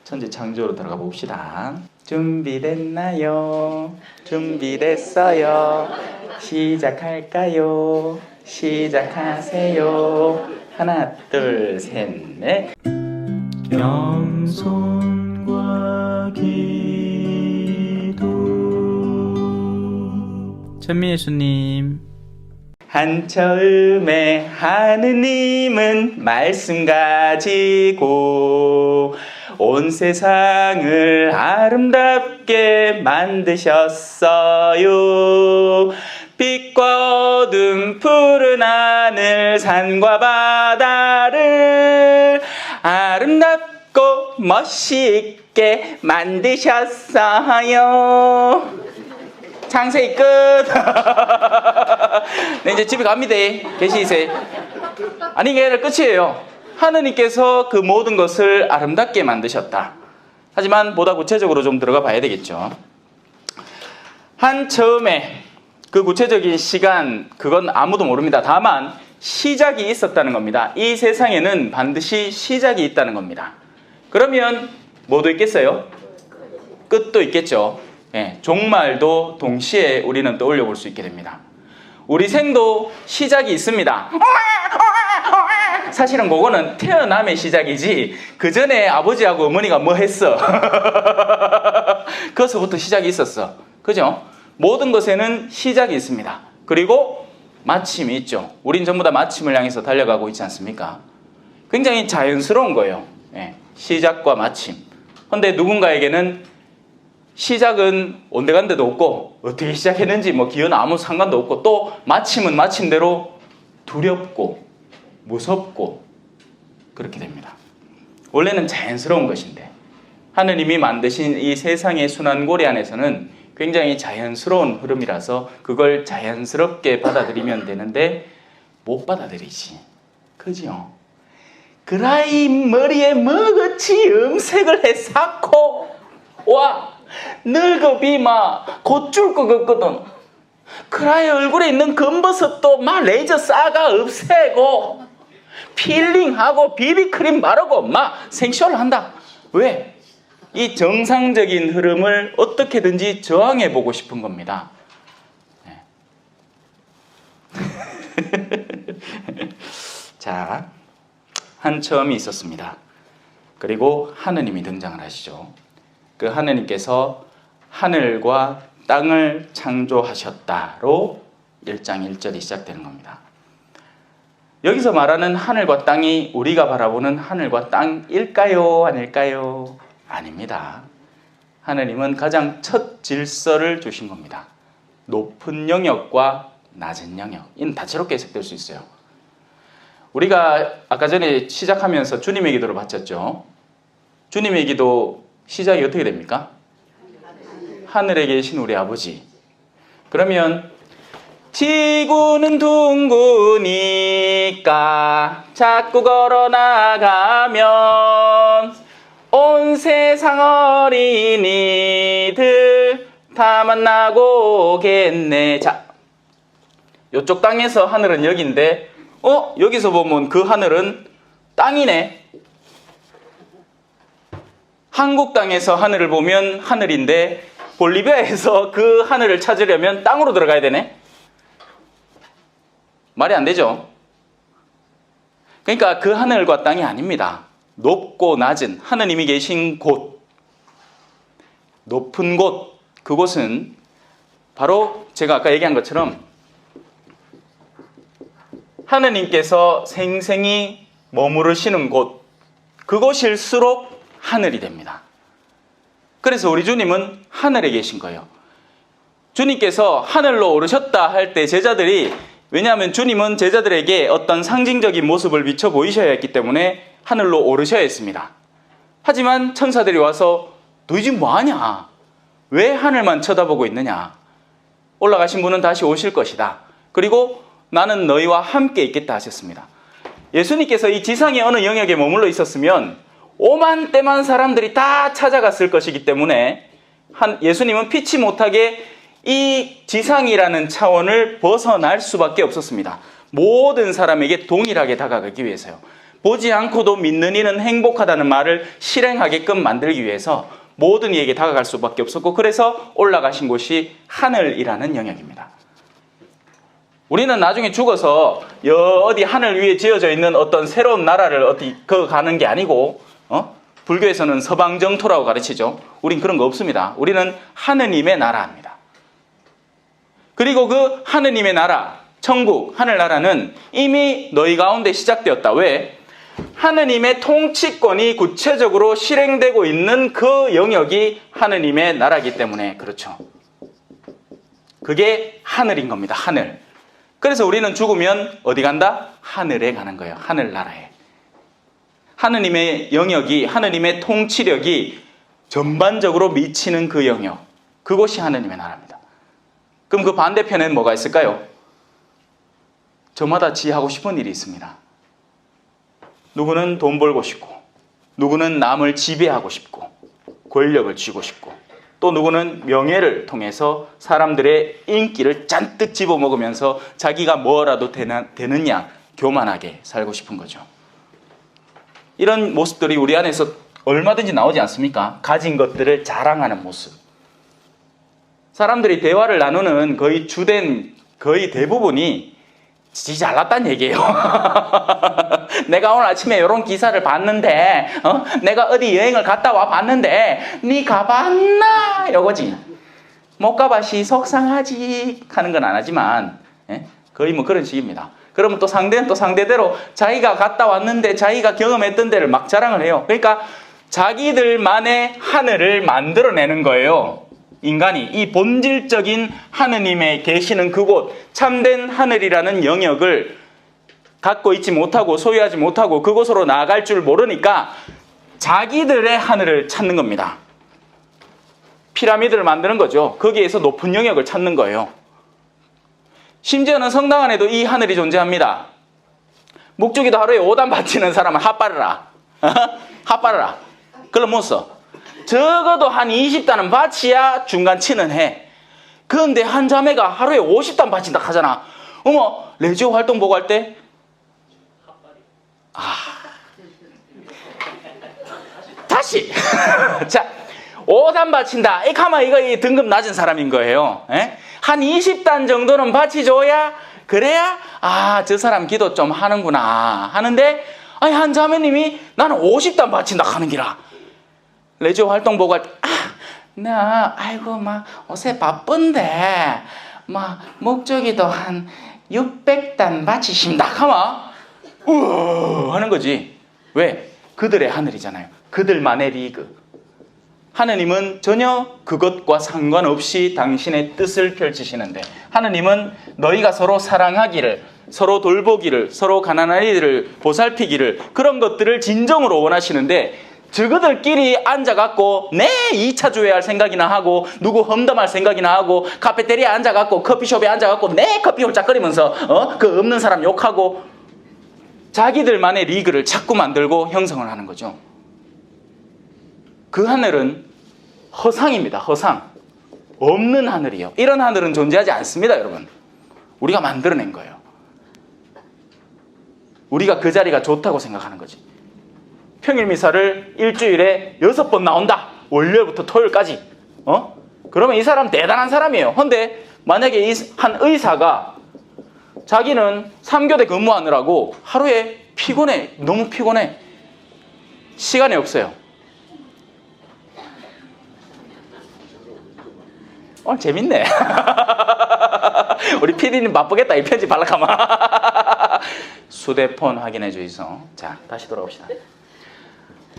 천지 창조로 들어가 봅시다. 준비됐나요? 준비됐어요. 시작할까요? 시작하세요. 하나, 둘, 셋, 넷. 겸손과 기도. 천미예수님. 한처음에 하느님은 말씀 가지고 온 세상을 아름답게 만드셨어요. 빛과 어둠, 푸른 하늘, 산과 바다를 아름답고 멋있게 만드셨어요. 창세기 끝. 네, 이제 집에 갑니다. 계시세요. 아니, 이게 아니라 끝이에요. 하느님께서 그 모든 것을 아름답게 만드셨다. 하지만 보다 구체적으로 좀 들어가 봐야 되겠죠. 한 처음에 그 구체적인 시간, 그건 아무도 모릅니다. 다만 시작이 있었다는 겁니다. 이 세상에는 반드시 시작이 있다는 겁니다. 그러면 뭐도 있겠어요? 끝도 있겠죠. 예, 종말도 동시에 우리는 떠올려 볼 수 있게 됩니다. 우리 생도 시작이 있습니다. 사실은 그거는 태어남의 시작이지 그 전에 아버지하고 어머니가 뭐 했어. 그것부터 시작이 있었어. 그죠? 모든 것에는 시작이 있습니다. 그리고 마침이 있죠. 우린 전부 다 마침을 향해서 달려가고 있지 않습니까? 굉장히 자연스러운 거예요. 예, 시작과 마침. 그런데 누군가에게는 시작은 온데간데도 없고 어떻게 시작했는지 뭐 기여는 아무 상관도 없고 또 마침은 마침대로 두렵고 무섭고 그렇게 됩니다. 원래는 자연스러운 것인데 하느님이 만드신 이 세상의 순환고리 안에서는 굉장히 자연스러운 흐름이라서 그걸 자연스럽게 받아들이면 되는데 못 받아들이지. 그죠? 그라이 머리에 뭐같이 염색을 해 쌓고 와 늙어 비마 곧 줄 것 같거든. 그라이 얼굴에 있는 검버섯도 막 레이저 쏴가 없애고 필링하고 비비크림 바르고 막 생쇼를 한다. 왜? 이 정상적인 흐름을 어떻게든지 저항해보고 싶은 겁니다. 네. 자, 한 처음이 있었습니다. 그리고 하느님이 등장을 하시죠. 그 하느님께서 하늘과 땅을 창조하셨다로 1장 1절이 시작되는 겁니다. 여기서 말하는 하늘과 땅이 우리가 바라보는 하늘과 땅일까요? 아닐까요? 아닙니다. 하느님은 가장 첫 질서를 주신 겁니다. 높은 영역과 낮은 영역. 이는 다채롭게 해석될 수 있어요. 우리가 아까 전에 시작하면서 주님의 기도를 바쳤죠. 주님의 기도 시작이 어떻게 됩니까? 하늘에 계신 우리 아버지. 그러면 지구는 둥그니까 자꾸 걸어 나가면 온 세상 어린이들 다 만나고 오겠네. 자, 이쪽 땅에서 하늘은 여기인데 여기서 보면 그 하늘은 땅이네. 한국 땅에서 하늘을 보면 하늘인데 볼리비아에서 그 하늘을 찾으려면 땅으로 들어가야 되네. 말이 안 되죠. 그러니까 그 하늘과 땅이 아닙니다. 높고 낮은 하느님이 계신 곳, 높은 곳, 그곳은 바로 제가 아까 얘기한 것처럼 하느님께서 생생히 머무르시는 곳, 그곳일수록 하늘이 됩니다. 그래서 우리 주님은 하늘에 계신 거예요. 주님께서 하늘로 오르셨다 할 때 제자들이, 왜냐하면 주님은 제자들에게 어떤 상징적인 모습을 비춰 보이셔야 했기 때문에 하늘로 오르셔야 했습니다. 하지만 천사들이 와서 너희 지금 뭐하냐? 왜 하늘만 쳐다보고 있느냐? 올라가신 분은 다시 오실 것이다. 그리고 나는 너희와 함께 있겠다 하셨습니다. 예수님께서 이 지상의 어느 영역에 머물러 있었으면 오만때만 사람들이 다 찾아갔을 것이기 때문에 예수님은 피치 못하게 이 지상이라는 차원을 벗어날 수밖에 없었습니다. 모든 사람에게 동일하게 다가가기 위해서요. 보지 않고도 믿는 이는 행복하다는 말을 실행하게끔 만들기 위해서 모든 이에게 다가갈 수밖에 없었고, 그래서 올라가신 곳이 하늘이라는 영역입니다. 우리는 나중에 죽어서 어디 하늘 위에 지어져 있는 어떤 새로운 나라를 어디 가는 게 아니고, 불교에서는 서방정토라고 가르치죠. 우린 그런 거 없습니다. 우리는 하느님의 나라입니다. 그리고 그 하느님의 나라, 천국, 하늘나라는 이미 너희 가운데 시작되었다. 왜? 하느님의 통치권이 구체적으로 실행되고 있는 그 영역이 하느님의 나라이기 때문에 그렇죠. 그게 하늘인 겁니다. 하늘. 그래서 우리는 죽으면 어디 간다? 하늘에 가는 거예요. 하늘나라에. 하느님의 영역이, 하느님의 통치력이 전반적으로 미치는 그 영역, 그곳이 하느님의 나라입니다. 그럼 그 반대편에는 뭐가 있을까요? 저마다 하고 싶은 일이 있습니다. 누구는 돈 벌고 싶고, 누구는 남을 지배하고 싶고, 권력을 쥐고 싶고, 또 누구는 명예를 통해서 사람들의 인기를 잔뜩 집어먹으면서 자기가 뭐라도 되느냐 교만하게 살고 싶은 거죠. 이런 모습들이 우리 안에서 얼마든지 나오지 않습니까? 가진 것들을 자랑하는 모습. 사람들이 대화를 나누는 거의 대부분이 지 잘났다는 얘기예요. 내가 오늘 아침에 이런 기사를 봤는데, 내가 어디 여행을 갔다 와 봤는데, 니 가봤나? 이거지. 못 가봐시 속상하지 하는 건 안 하지만, 거의 뭐 그런 식입니다. 그러면 또 상대는 또 상대대로 자기가 갔다 왔는데 자기가 경험했던 데를 막 자랑을 해요. 그러니까 자기들만의 하늘을 만들어내는 거예요. 인간이 이 본질적인 하느님의 계시는 그곳, 참된 하늘이라는 영역을 갖고 있지 못하고 소유하지 못하고 그곳으로 나아갈 줄 모르니까 자기들의 하늘을 찾는 겁니다. 피라미드를 만드는 거죠. 거기에서 높은 영역을 찾는 거예요. 심지어는 성당 안에도 이 하늘이 존재합니다. 묵주기도 하루에 5단 바치는 사람은 핫바르라. 핫바르라. 그걸 못 써. 적어도 한 20단은 바치야 중간 치는 해. 그런데 한 자매가 하루에 50단 바친다 하잖아. 어머, 레지오 활동 보고 할 때? 다시. 자, 5단 바친다. 이카마 이거 등급 낮은 사람인 거예요. 한 20단 정도는 바치줘야, 그래야, 저 사람 기도 좀 하는구나. 하는데, 한 자매님이 나는 50단 바친다 하는 기라. 레지오 활동 보고 할 때, 요새 바쁜데, 목적이도 한 600단 바치신다. 하마, 하는 거지. 왜? 그들의 하늘이잖아요. 그들만의 리그. 하느님은 전혀 그것과 상관없이 당신의 뜻을 펼치시는데, 하느님은 너희가 서로 사랑하기를, 서로 돌보기를, 서로 가난한 이들을 보살피기를, 그런 것들을 진정으로 원하시는데, 저그들끼리 앉아갖고 내 2차 조회할 생각이나 하고, 누구 험담할 생각이나 하고, 카페테리아 앉아갖고 커피숍에 앉아갖고 내 커피 홀짝거리면서 그 없는 사람 욕하고, 자기들만의 리그를 자꾸 만들고 형성을 하는 거죠. 그 하늘은 허상입니다. 허상. 없는 하늘이요. 이런 하늘은 존재하지 않습니다, 여러분. 우리가 만들어낸 거예요. 우리가 그 자리가 좋다고 생각하는 거지. 평일 미사를 일주일에 6번 나온다. 월요일부터 토요일까지. 그러면 이 사람 대단한 사람이에요. 근데 만약에 한 의사가 자기는 3교대 근무하느라고 하루에 피곤해. 너무 피곤해. 시간이 없어요. 재밌네. 우리 PD님 바쁘겠다. 이 편집 발락하면. 휴대폰 확인해 주이소. 자, 다시 돌아옵시다.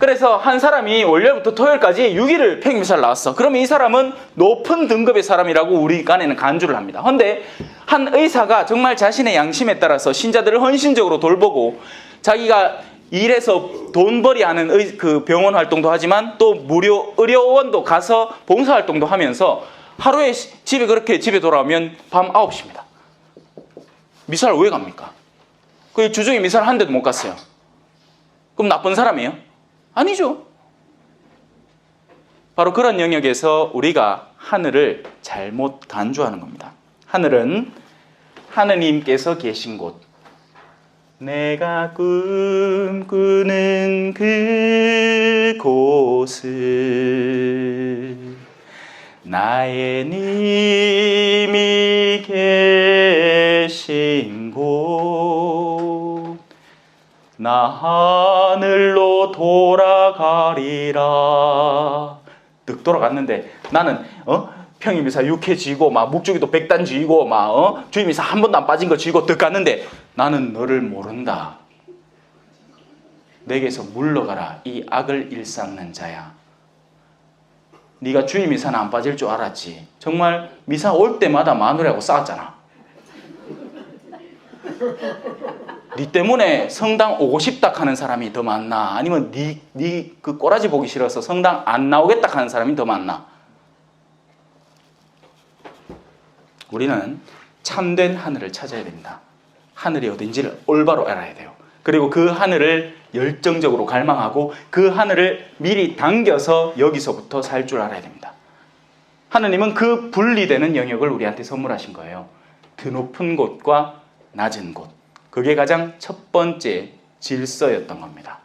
그래서 한 사람이 월요일부터 토요일까지 6일을 평일미사를 나왔어. 그러면 이 사람은 높은 등급의 사람이라고 우리 간에는 간주를 합니다. 그런데 한 의사가 정말 자신의 양심에 따라서 신자들을 헌신적으로 돌보고, 자기가 일해서 돈벌이 하는 그 병원 활동도 하지만 또 무료 의료원도 가서 봉사활동도 하면서 하루에 집에 돌아오면 밤 9시입니다. 미사를 왜 갑니까? 그 주중에 미사를 한 대도 못 갔어요. 그럼 나쁜 사람이에요? 아니죠. 바로 그런 영역에서 우리가 하늘을 잘못 간주하는 겁니다. 하늘은 하느님께서 계신 곳, 내가 꿈꾸는 그곳을 나의 님이 계신 곳 나 하늘로 돌아가리라. 뜩 돌아갔는데 나는 평임이사 6회 쥐고 막 묵주기도 100단 쥐고 막 주임이사 한 번도 안 빠진 거 쥐고 뜩 갔는데 나는 너를 모른다. 내게서 물러가라 이 악을 일삼는 자야. 네가 주임 미사는 안 빠질 줄 알았지. 정말 미사 올 때마다 마누라하고 싸웠잖아. 네 때문에 성당 오고 싶다 하는 사람이 더 많나? 아니면 네 그 꼬라지 보기 싫어서 성당 안 나오겠다 하는 사람이 더 많나? 우리는 참된 하늘을 찾아야 됩니다. 하늘이 어딘지를 올바로 알아야 돼요. 그리고 그 하늘을 열정적으로 갈망하고 그 하늘을 미리 당겨서 여기서부터 살 줄 알아야 됩니다. 하느님은 그 분리되는 영역을 우리한테 선물하신 거예요. 드높은 곳과 낮은 곳. 그게 가장 첫 번째 질서였던 겁니다.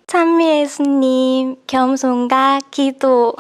찬미 예수님, 겸손과 기도.